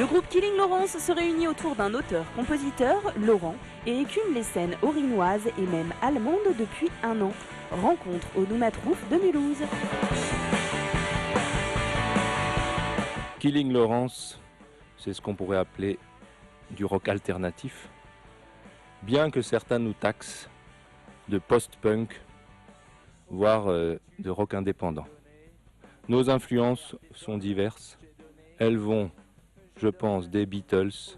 Le groupe Killing Laurence se réunit autour d'un auteur-compositeur, Laurent, et écume les scènes orinoises et même allemandes depuis un an. Rencontre au Noumatrouf de Mulhouse. Killing Laurence, c'est ce qu'on pourrait appeler du rock alternatif, bien que certains nous taxent de post-punk, voire de rock indépendant. Nos influences sont diverses. Elles vont, je pense, des Beatles,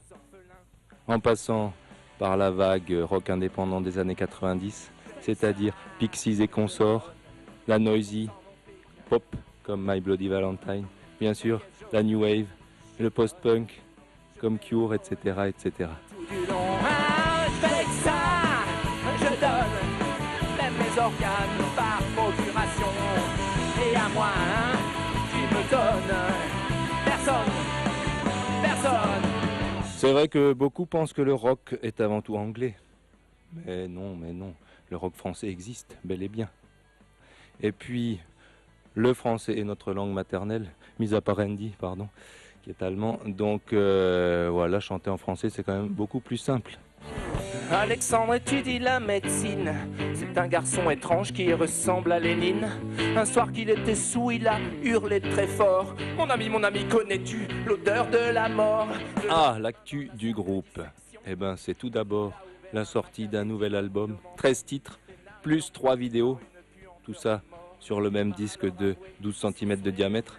en passant par la vague rock indépendant des années 90, c'est-à-dire Pixies et consorts, la noisy pop comme My Bloody Valentine, bien sûr la new wave, le post-punk comme Cure, etc., etc. Je donne même mes organes par procuration. Et à moi, qui me donne personne. C'est vrai que beaucoup pensent que le rock est avant tout anglais. Mais non, le rock français existe, bel et bien. Et puis, le français est notre langue maternelle, mis à part Andy, pardon, qui est allemand. Donc voilà, chanter en français, c'est quand même beaucoup plus simple. Alexandre étudie la médecine. C'est un garçon étrange qui ressemble à Lénine. Un soir qu'il était sous, il a hurlé très fort. Mon ami, connais-tu l'odeur de la mort? Ah, l'actu du groupe. Eh ben, c'est tout d'abord la sortie d'un nouvel album, 13 titres, plus 3 vidéos. Tout ça sur le même disque de 12 cm de diamètre.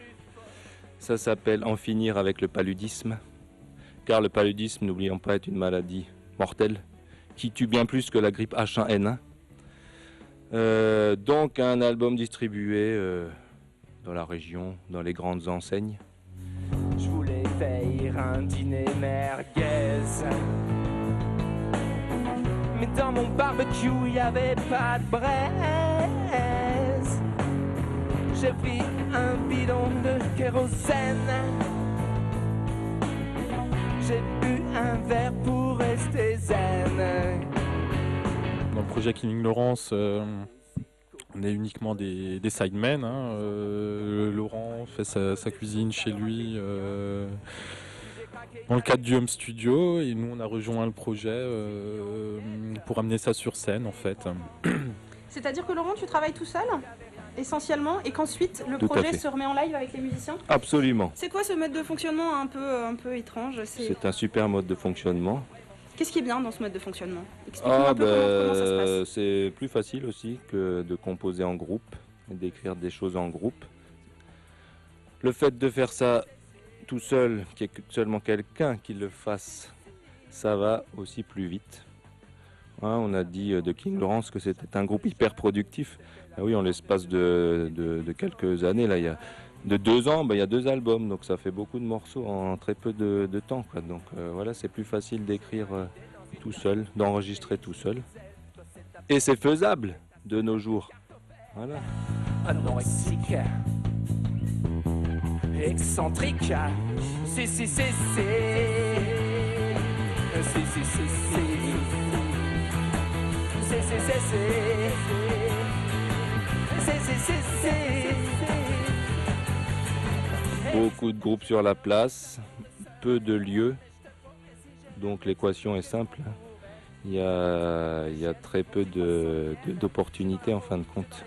Ça s'appelle En finir avec le paludisme. Car le paludisme, n'oublions pas, est une maladie mortelle qui tue bien plus que la grippe H1N1. Donc un album distribué dans la région, dans les grandes enseignes. Je voulais faire un dîner merguez, mais dans mon barbecue il n'y avait pas de braise. J'ai pris un bidon de kérosène, j'ai bu un verre pour rester zen. Dans le projet Killing Laurence, on est uniquement des sidemen. Laurent fait sa cuisine chez lui dans le cadre du home studio, et nous on a rejoint le projet pour amener ça sur scène en fait. C'est-à-dire que Laurent, tu travailles tout seul essentiellement, et qu'ensuite le Tout à projet fait. se remet en live avec les musiciens? Absolument. C'est quoi ce mode de fonctionnement un peu étrange? C'est un super mode de fonctionnement. Qu'est-ce qui est bien dans ce mode de fonctionnement? Explique-nous un peu comment ça se passe. C'est plus facile aussi que de composer en groupe et d'écrire des choses en groupe. Le fait de faire ça tout seul, qu'il n'y ait seulement quelqu'un qui le fasse, ça va aussi plus vite. On a dit de Killing Laurence que c'était un groupe hyper productif. Oui, en l'espace de quelques années, là, de 2 ans, il y a 2 albums, donc ça fait beaucoup de morceaux en très peu de temps, quoi. Donc voilà, c'est plus facile d'écrire tout seul, d'enregistrer tout seul. Et c'est faisable de nos jours. Voilà. Anorexique, excentrique, si. Beaucoup de groupes sur la place, peu de lieux, donc l'équation est simple. Il y a très peu d'opportunités en fin de compte.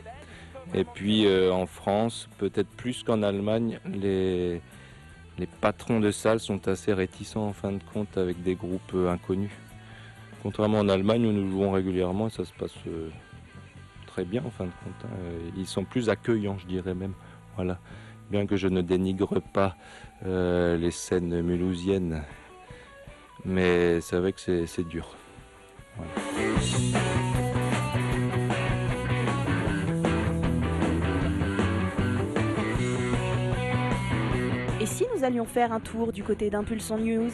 Et puis en France, peut-être plus qu'en Allemagne, les patrons de salles sont assez réticents en fin de compte avec des groupes inconnus. Contrairement en Allemagne où nous jouons régulièrement, ça se passe très bien en fin de compte. Ils sont plus accueillants, je dirais même. Voilà. Bien que je ne dénigre pas les scènes mulhousiennes, mais c'est vrai que c'est dur. Voilà. Et si nous allions faire un tour du côté d'Impulsion News?